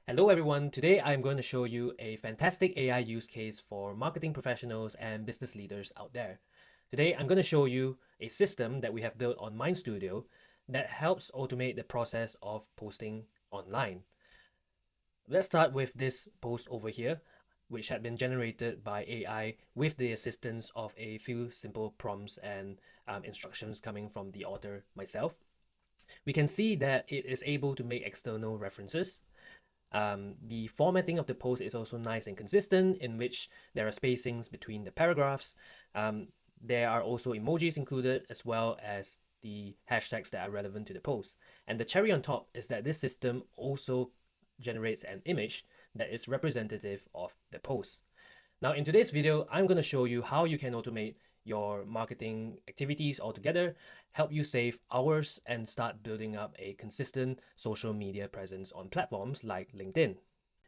Hello everyone, today I'm going to show you a fantastic AI use case for marketing professionals and business leaders out there. Today I'm going to show you a system that we have built on Mindstudio that helps automate the process of posting online. Let's start with this post over here, which had been generated by AI with the assistance of a few simple prompts and instructions coming from the author myself. We can see that it is able to make external references. The formatting of the post is also nice and consistent, in which there are spacings between the paragraphs. There are also emojis included, as well as the hashtags that are relevant to the post. And the cherry on top is that this system also generates an image that is representative of the post. Now, in today's video, I'm going to show you how you can automate your marketing activities altogether, help you save hours, and start building up a consistent social media presence on platforms like LinkedIn.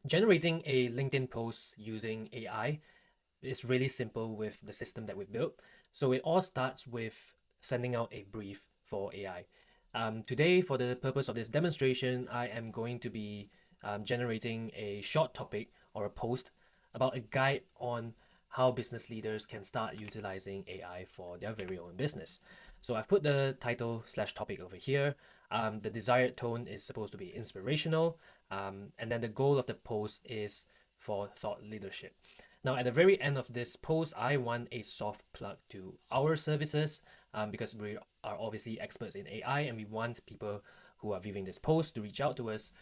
Generating a LinkedIn post using AI is really simple with the system that we've built. So it all starts with sending out a brief for AI. Today, for the purpose of this demonstration, I am going to be generating a short topic or a post about a guide on how business leaders can start utilizing AI for their very own business. So I've put the title / topic over here. The desired tone is supposed to be inspirational. And then the goal of the post is for thought leadership. Now, at the very end of this post, I want a soft plug to our services because we are obviously experts in AI and we want people who are viewing this post to reach out to us.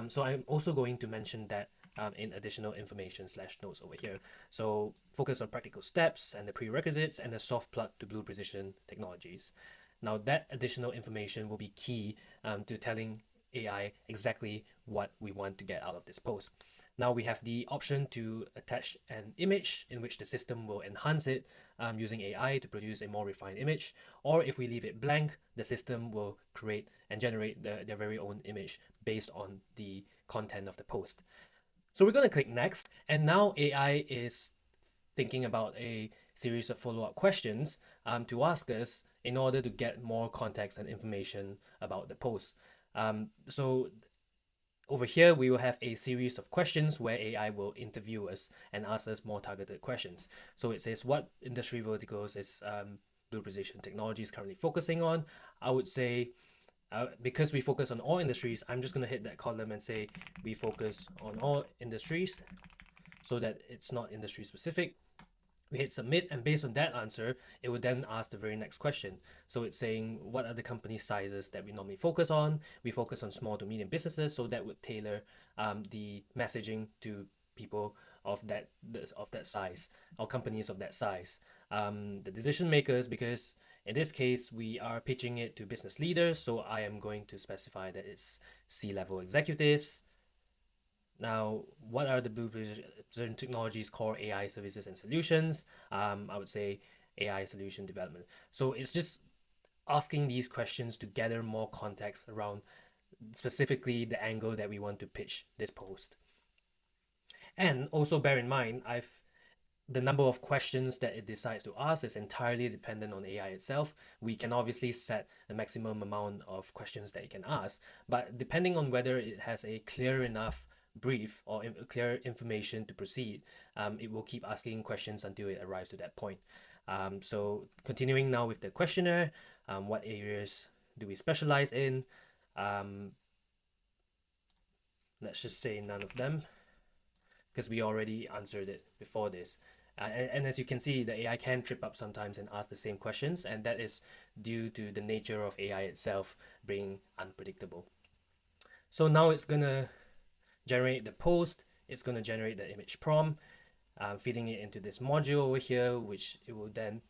So I'm also going to mention that in additional information / notes over here. So focus on practical steps and the prerequisites and the soft plug to Blue Precision Technologies. Now that additional information will be key to telling AI exactly what we want to get out of this post. Now we have the option to attach an image in which the system will enhance it using AI to produce a more refined image. Or if we leave it blank, the system will create and generate their very own image based on the content of the post. So we're going to click next. And now AI is thinking about a series of follow-up questions to ask us in order to get more context and information about the post. So over here, we will have a series of questions where AI will interview us and ask us more targeted questions. So it says, what industry verticals is Blue Precision Technologies currently focusing on? I would say, because we focus on all industries, I'm just going to hit that column and say we focus on all industries so that it's not industry specific. We hit submit, and based on that answer, it would then ask the very next question. So it's saying, what are the company sizes that we normally focus on? We focus on small to medium businesses, so that would tailor the messaging to people of that size, or companies of that size. The decision makers, because in this case we are pitching it to business leaders, so I am going to specify that it's C-level executives. Now, what are the Blue Precision Technologies core AI services and solutions? I would say AI solution development. So it's just asking these questions to gather more context around specifically the angle that we want to pitch this post. And also bear in mind, the number of questions that it decides to ask is entirely dependent on AI itself. We can obviously set the maximum amount of questions that it can ask, but depending on whether it has a clear enough brief or clear information to proceed, it will keep asking questions until it arrives to that point. So continuing now with the questionnaire, what areas do we specialize in? Let's just say none of them, because we already answered it before this. And as you can see, the AI can trip up sometimes and ask the same questions, and that is due to the nature of AI itself being unpredictable. So now it's gonna generate the post, it's gonna generate the image prompt, feeding it into this module over here, which it will then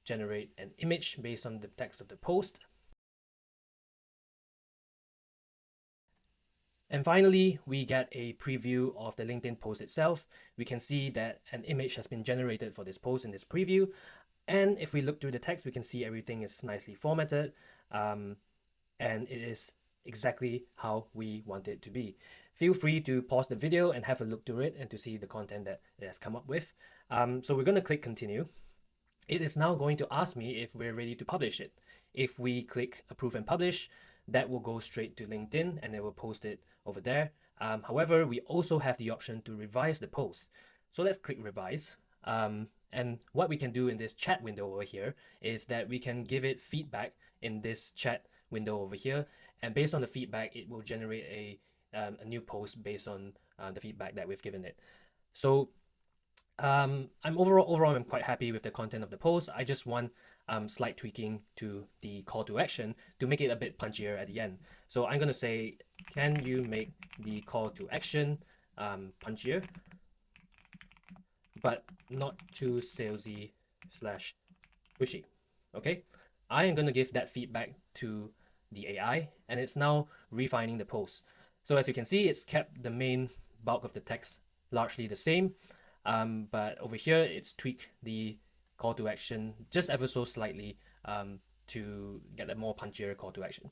generate an image based on the text of the post. And finally, we get a preview of the LinkedIn post itself. We can see that an image has been generated for this post in this preview. And if we look through the text, we can see everything is nicely formatted. And it is exactly how we want it to be. Feel free to pause the video and have a look through it and to see the content that it has come up with. So we're going to click continue. It is now going to ask me if we're ready to publish it. If we click approve and publish, that will go straight to LinkedIn and it will post it over there. However, we also have the option to revise the post. So let's click revise. And what we can do in this chat window over here is that we can give it feedback in this chat window over here. And based on the feedback, it will generate a new post based on the feedback that we've given it. So I'm overall I'm quite happy with the content of the post. I just want slight tweaking to the call to action to make it a bit punchier at the end. So I'm gonna say, can you make the call to action punchier, but not too salesy slash pushy. Okay, I am gonna give that feedback to the AI, and it's now refining the post. So as you can see, it's kept the main bulk of the text largely the same, but over here it's tweaked the call to action just ever so slightly to get a more punchier call to action.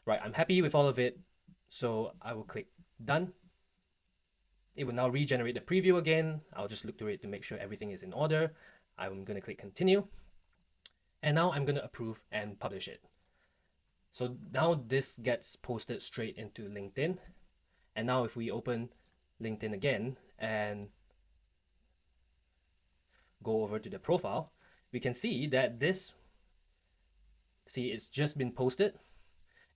Right, I'm happy with all of it, so I will click done. It will now regenerate the preview again. I'll just look through it to make sure everything is in order. I'm going to click continue. And now I'm going to approve and publish it. So now this gets posted straight into LinkedIn. And now if we open LinkedIn again and go over to the profile, we can see that it's just been posted.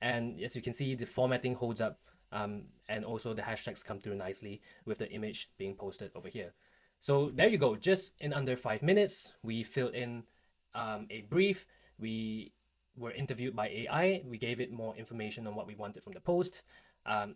And as you can see, the formatting holds up, and also the hashtags come through nicely with the image being posted over here. So there you go. Just in under 5 minutes, we filled in a brief. We were interviewed by AI. We gave it more information on what we wanted from the post.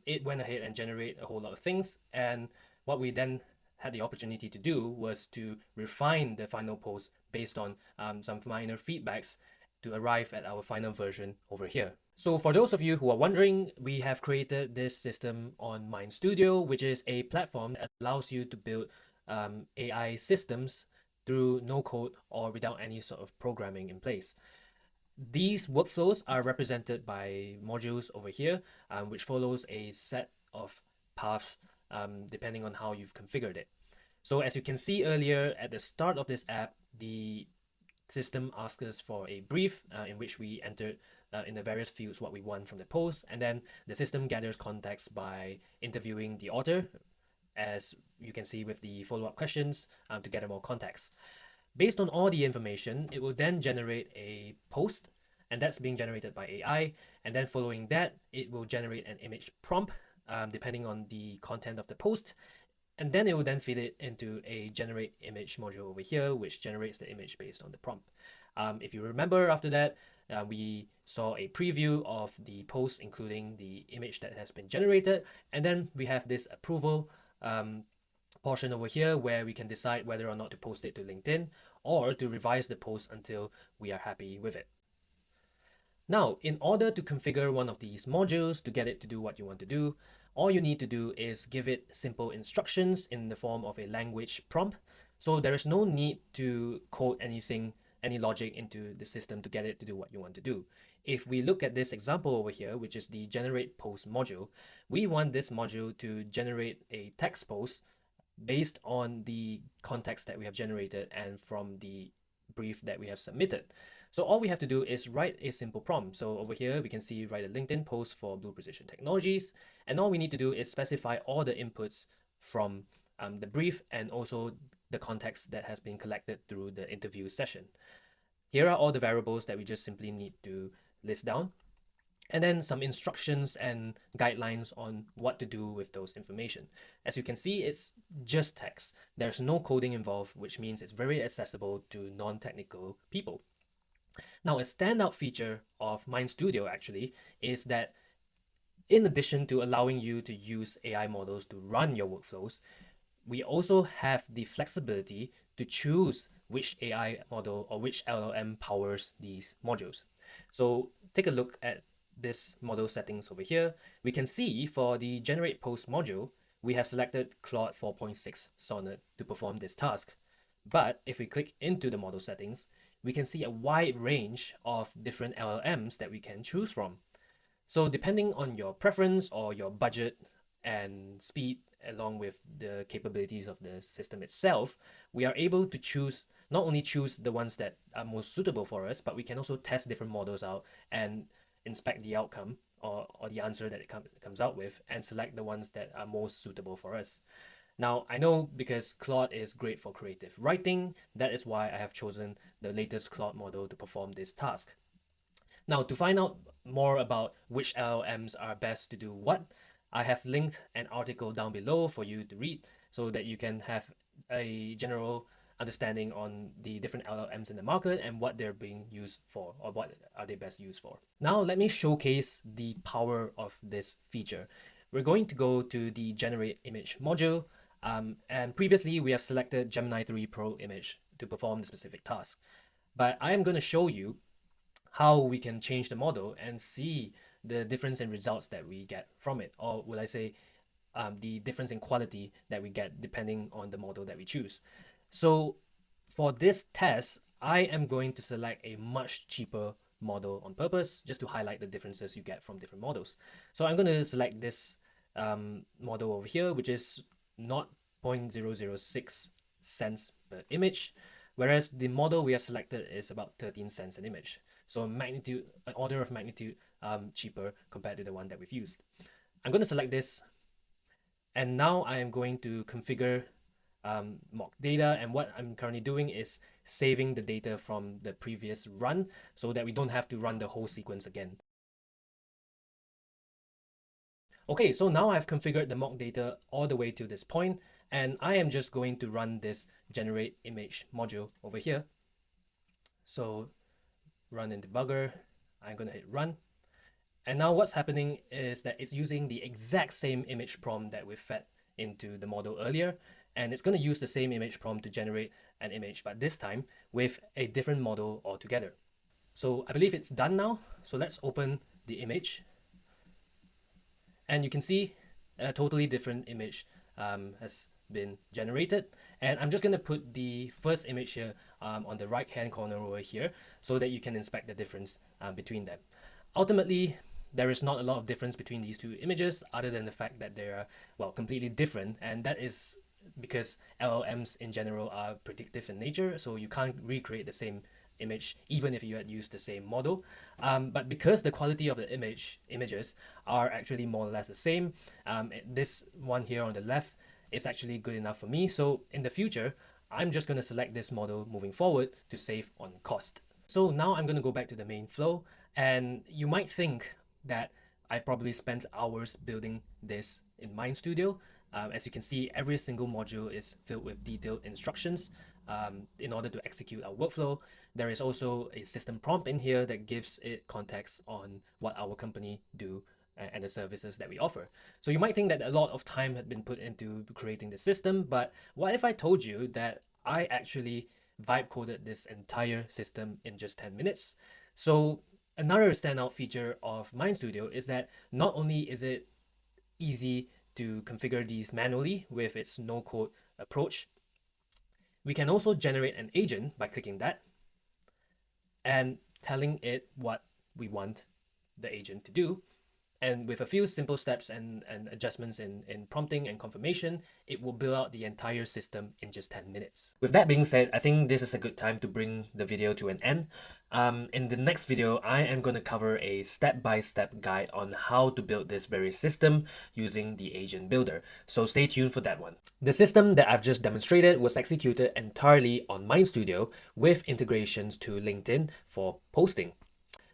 It went ahead and generated a whole lot of things. And what we then had the opportunity to do was to refine the final post based on some minor feedbacks to arrive at our final version over here. So for those of you who are wondering, we have created this system on Mindstudio, which is a platform that allows you to build AI systems through no code or without any sort of programming in place. These workflows are represented by modules over here, which follows a set of paths depending on how you've configured it. So as you can see earlier at the start of this app, the system asks us for a brief in which we entered in the various fields what we want from the post, and then the system gathers context by interviewing the author, as you can see with the follow-up questions to gather more context. Based on all the information, it will then generate a post, and that's being generated by AI, and then following that, it will generate an image prompt depending on the content of the post, and then it will then feed it into a generate image module over here, which generates the image based on the prompt. If you remember, after that, we saw a preview of the post, including the image that has been generated. And then we have this approval portion over here where we can decide whether or not to post it to LinkedIn or to revise the post until we are happy with it. Now, in order to configure one of these modules to get it to do what you want to do, all you need to do is give it simple instructions in the form of a language prompt. So there is no need to code anything, any logic into the system to get it to do what you want to do. If we look at this example over here, which is the generate post module, we want this module to generate a text post based on the context that we have generated and from the brief that we have submitted. So all we have to do is write a simple prompt. So over here, we can see write a LinkedIn post for Blue Precision Technologies. And all we need to do is specify all the inputs from the brief and also the context that has been collected through the interview session. Here are all the variables that we just simply need to list down. And then some instructions and guidelines on what to do with those information. As you can see, it's just text. There's no coding involved, which means it's very accessible to non-technical people. Now, a standout feature of Mindstudio actually is that in addition to allowing you to use AI models to run your workflows, we also have the flexibility to choose which AI model or which LLM powers these modules. So take a look at this model settings over here. We can see for the generate post module, we have selected Claude 4.6 Sonnet to perform this task. But if we click into the model settings, we can see a wide range of different LLMs that we can choose from. So depending on your preference or your budget and speed, along with the capabilities of the system itself, we are able to choose, not only choose the ones that are most suitable for us, but we can also test different models out and inspect the outcome or the answer that it comes out with and select the ones that are most suitable for us. Now, I know because Claude is great for creative writing, that is why I have chosen the latest Claude model to perform this task. Now, to find out more about which LLMs are best to do what, I have linked an article down below for you to read so that you can have a general understanding on the different LLMs in the market and what they're being used for or what are they best used for. Now, let me showcase the power of this feature. We're going to go to the generate image module, and previously we have selected Gemini 3 Pro image to perform the specific task. But I am going to show you how we can change the model and see the difference in results that we get from it, or will I say the difference in quality that we get depending on the model that we choose. So for this test, I am going to select a much cheaper model on purpose just to highlight the differences you get from different models. So I'm going to select this model over here, which is not 0.006 cents per image, whereas the model we have selected is about 13 cents an image. So an order of magnitude cheaper compared to the one that we've used. I'm going to select this, and now I am going to configure mock data, and what I'm currently doing is saving the data from the previous run so that we don't have to run the whole sequence again. Okay, so now I've configured the mock data all the way to this point, and I am just going to run this generate image module over here. So run in debugger, I'm going to hit run. And now what's happening is that it's using the exact same image prompt that we fed into the model earlier, and it's going to use the same image prompt to generate an image, but this time with a different model altogether. So I believe it's done now. So let's open the image, and you can see a totally different image has been generated. And I'm just going to put the first image here on the right hand corner over here so that you can inspect the difference between them. Ultimately, there is not a lot of difference between these two images other than the fact that they are, well, completely different, and that is because LLMs in general are predictive in nature, so you can't recreate the same image even if you had used the same model. But because the quality of the images are actually more or less the same, this one here on the left is actually good enough for me. So in the future, I'm just going to select this model moving forward to save on cost. So now I'm going to go back to the main flow, and you might think that I've probably spent hours building this in Mindstudio. As you can see, every single module is filled with detailed instructions in order to execute our workflow. There is also a system prompt in here that gives it context on what our company do and the services that we offer. So you might think that a lot of time had been put into creating the system, but what if I told you that I actually vibe coded this entire system in just 10 minutes? So another standout feature of Mindstudio is that not only is it easy to configure these manually with its no-code approach, we can also generate an agent by clicking that and telling it what we want the agent to do. And with a few simple steps and adjustments in prompting and confirmation, it will build out the entire system in just 10 minutes. With that being said, I think this is a good time to bring the video to an end. In the next video, I am going to cover a step-by-step guide on how to build this very system using the agent builder. So stay tuned for that one. The system that I've just demonstrated was executed entirely on Mindstudio with integrations to LinkedIn for posting.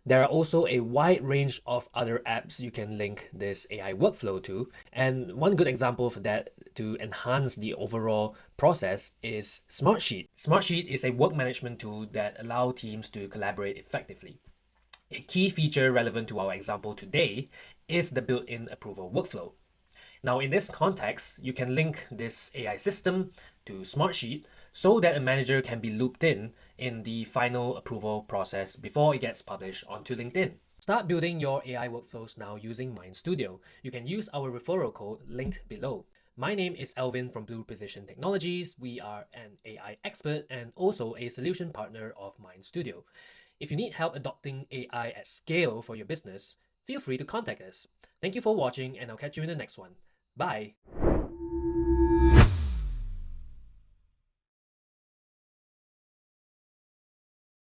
There are also a wide range of other apps you can link this AI workflow to. And one good example for that to enhance the overall process is Smartsheet. Smartsheet is a work management tool that allows teams to collaborate effectively. A key feature relevant to our example today is the built-in approval workflow. Now, in this context, you can link this AI system to Smartsheet so that a manager can be looped in the final approval process before it gets published onto LinkedIn. Start building your AI workflows now using Mindstudio. You can use our referral code linked below. My name is Elvin from Blue Precision Technologies. We are an AI expert and also a solution partner of Mindstudio. If you need help adopting AI at scale for your business, feel free to contact us. Thank you for watching, and I'll catch you in the next one. Bye!